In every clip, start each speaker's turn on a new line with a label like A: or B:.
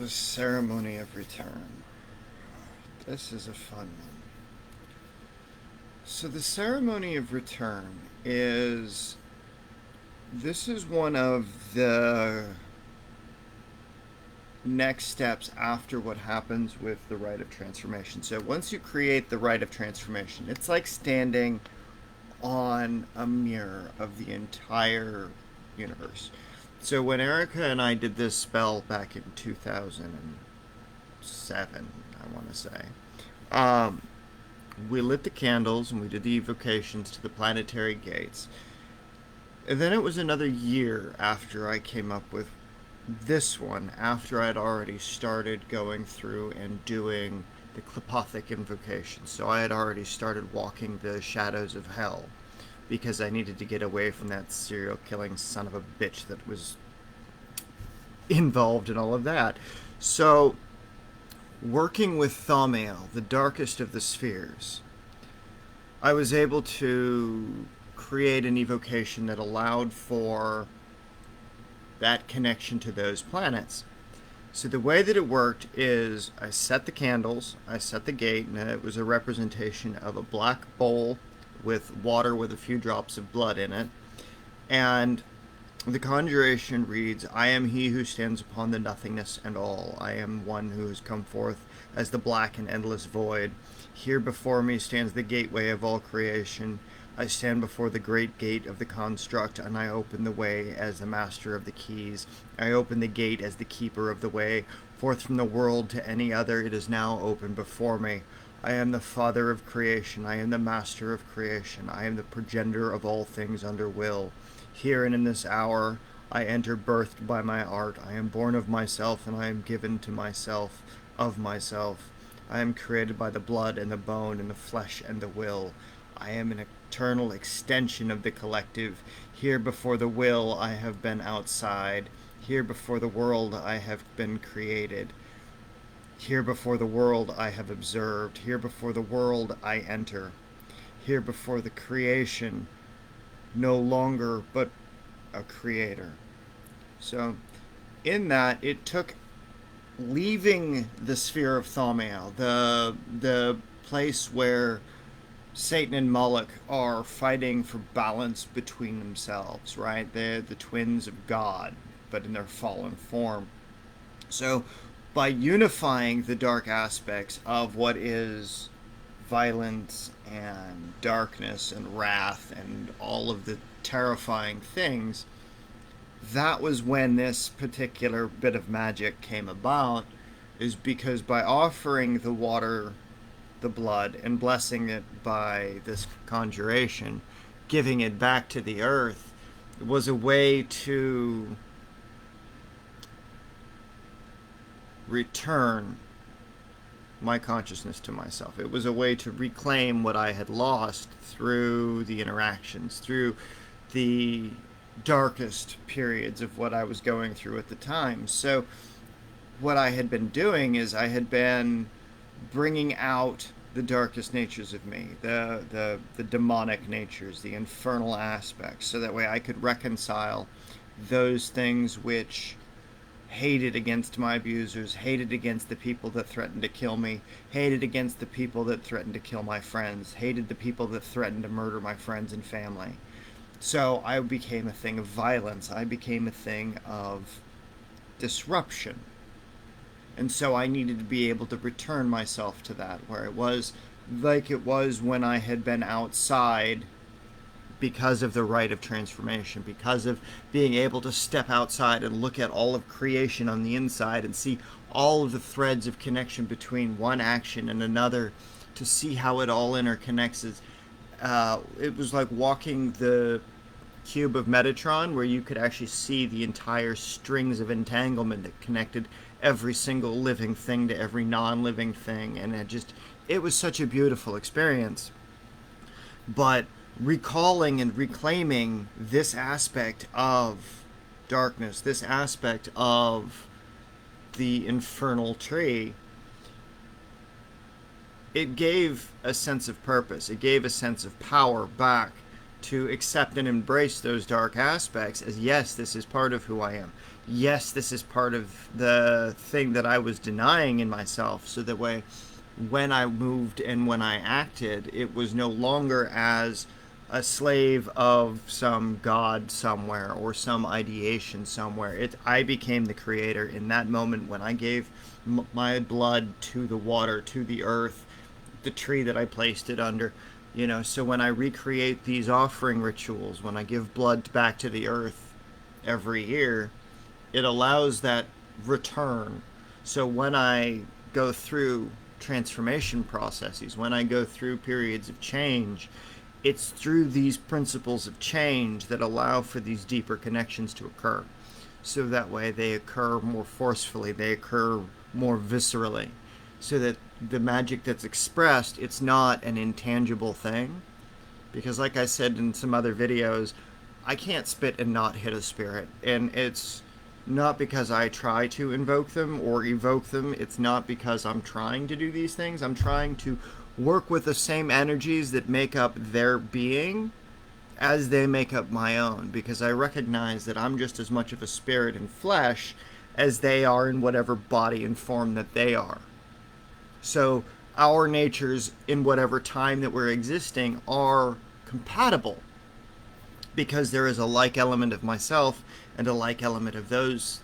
A: The ceremony of return. This is a fun one. So the ceremony of return is this is one of the next steps after what happens with the rite of transformation. So once you create the rite of transformation, it's like standing on a mirror of the entire universe. So when Erica and I did this spell back in 2007, I want to say, um, we lit the candles and we did the evocations to the planetary gates. And then it was another year after I came up with this one, after I'd already started going through and doing the Klipothic invocations. So I had already started walking the shadows of hell because I needed to get away from that serial killing son of a bitch that was involved in all of that. So, working with Thaumiel, the darkest of the spheres, I was able to create an evocation that allowed for that connection to those planets. So the way that it worked is I set the candles, I set the gate, and it was a representation of a black bowl with water with a few drops of blood in it. And the conjuration reads, I am he who stands upon the nothingness and all. I am one who has come forth as the black and endless void. Here before me stands the gateway of all creation. I stand before the great gate of the construct, and I open the way as the master of the keys. I open the gate as the keeper of the way. Forth from the world to any other, it is now open before me. I am the father of creation. I am the master of creation. I am the progenitor of all things under will. Here and in this hour, I enter birthed by my art. I am born of myself, and I am given to myself of myself. I am created by the blood and the bone and the flesh and the will. I am an eternal extension of the collective. Here before the will, I have been outside. Here before the world, I have been created. Here before the world, I have observed. Here before the world, I enter. Here before the creation, no longer but a creator. So, in that, it took leaving the sphere of Thaumiel, the place where Satan and Moloch are fighting for balance between themselves, right? They're the twins of God, but in their fallen form. So, by unifying the dark aspects of what is violence and darkness and wrath and all of the terrifying things, that was when this particular bit of magic came about, is because by offering the water, the blood, and blessing it by this conjuration, giving it back to the earth, was a way to return my consciousness to myself. It was a way to reclaim what I had lost through the interactions, through the darkest periods of what I was going through at the time. So what I had been doing is I had been bringing out the darkest natures of me, the demonic natures, the infernal aspects, so that way I could reconcile those things which hated against my abusers, hated against the people that threatened to kill me, hated against the people that threatened to kill my friends, hated the people that threatened to murder my friends and family. So I became a thing of violence. I became a thing of disruption. And so I needed to be able to return myself to that, where it was like it was when I had been outside because of the rite of transformation, because of being able to step outside and look at all of creation on the inside and see all of the threads of connection between one action and another, to see how it all interconnects. It was like walking the cube of Metatron, where you could actually see the entire strings of entanglement that connected every single living thing to every non-living thing, and it was such a beautiful experience. But recalling and reclaiming this aspect of darkness, this aspect of the infernal tree, it gave a sense of purpose. It gave a sense of power back to accept and embrace those dark aspects as, yes, this is part of who I am. yes, this is part of the thing that I was denying in myself. So that way, when I moved and when I acted, it was no longer as a slave of some god somewhere or some ideation somewhere. I became the creator in that moment when I gave my blood to the water, to the earth, the tree that I placed it under. So when I recreate these offering rituals, when I give blood back to the earth every year, it allows that return. So when I go through transformation processes, when I go through periods of change, it's through these principles of change that allow for these deeper connections to occur. So that way they occur more forcefully, they occur more viscerally. So that the magic that's expressed, it's not an intangible thing. Because like I said in some other videos, I can't spit and not hit a spirit. And it's not because I try to invoke them or evoke them. It's not because I'm trying to do these things. I'm trying to work with the same energies that make up their being as they make up my own, because I recognize that I'm just as much of a spirit in flesh as they are in whatever body and form that they are. So our natures in whatever time that we're existing are compatible, because there is a like element of myself and a like element of those,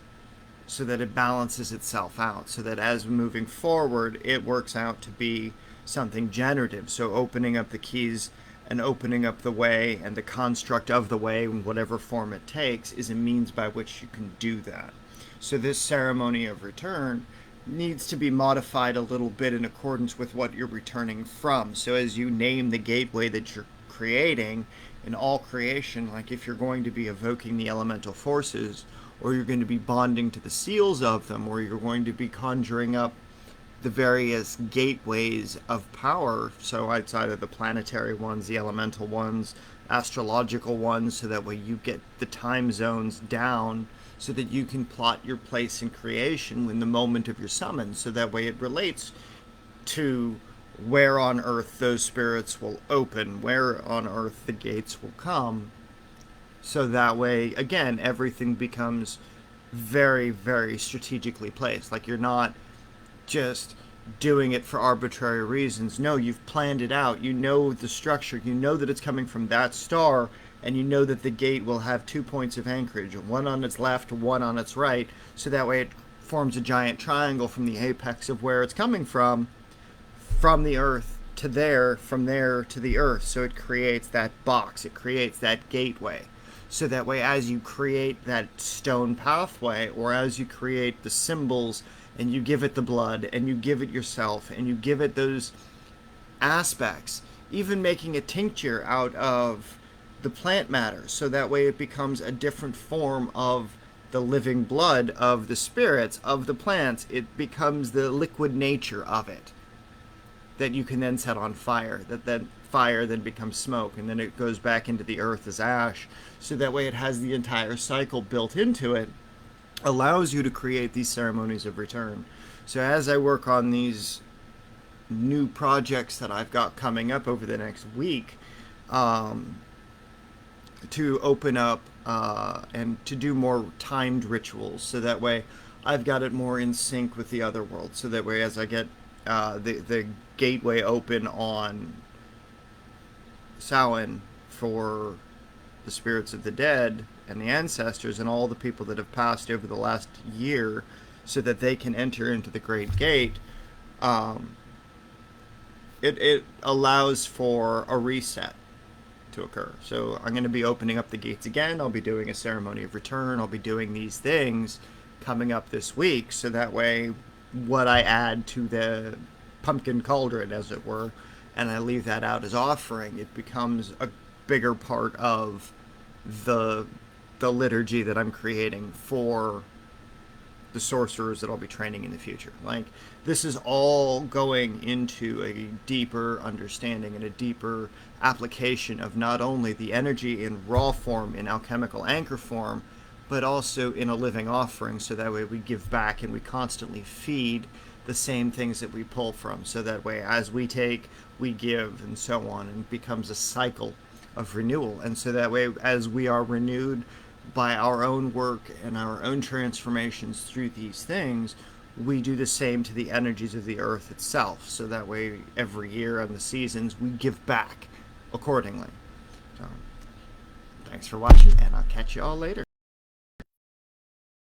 A: so that it balances itself out, so that as we're moving forward, it works out to be something generative. So opening up the keys and opening up the way and the construct of the way in whatever form it takes is a means by which you can do that. So this ceremony of return needs to be modified a little bit in accordance with what you're returning from. So as you name the gateway that you're creating, in all creation, like if you're going to be evoking the elemental forces, or you're going to be bonding to the seals of them, or you're going to be conjuring up the various gateways of power, so outside of the planetary ones, the elemental ones, astrological ones, so that way you get the time zones down so that you can plot your place in creation in the moment of your summon, so that way it relates to where on earth those spirits will open, where on earth the gates will come. So that way, again, everything becomes very, very strategically placed. Like you're not just doing it for arbitrary reasons. No, you've planned it out. You know the structure. You know that it's coming from that star, and you know that the gate will have 2 points of anchorage, one on its left, one on its right, so that way it forms a giant triangle from the apex of where it's coming from the earth to there, from there to the earth. So it creates that box, it creates that gateway. So that way, as you create that stone pathway, or as you create the symbols, and you give it the blood, and you give it yourself, and you give it those aspects, even making a tincture out of the plant matter, so that way it becomes a different form of the living blood of the spirits of the plants. It becomes the liquid nature of it that you can then set on fire, that fire then becomes smoke, and then it goes back into the earth as ash. So that way it has the entire cycle built into it, allows you to create these ceremonies of return. So as I work on these new projects that I've got coming up over the next week, to open up and to do more timed rituals, so that way I've got it more in sync with the other world. So that way, as I get the gateway open on Samhain for the spirits of the dead and the ancestors and all the people that have passed over the last year, so that they can enter into the Great Gate, it allows for a reset to occur. So I'm going to be opening up the gates again. I'll be doing a ceremony of return. I'll be doing these things coming up this week, so that way what I add to the pumpkin cauldron, as it were, and I leave that out as offering, it becomes a bigger part of the liturgy that I'm creating for the sorcerers that I'll be training in the future. Like, this is all going into a deeper understanding and a deeper application of not only the energy in raw form, in alchemical anchor form, but also in a living offering, so that way we give back and we constantly feed the same things that we pull from. So that way, as we take, we give, and so on, and it becomes a cycle of renewal. And so that way, as we are renewed, by our own work and our own transformations through these things, we do the same to the energies of the earth itself. So that way, every year on the seasons, we give back accordingly. So, thanks for watching, and I'll catch you all later.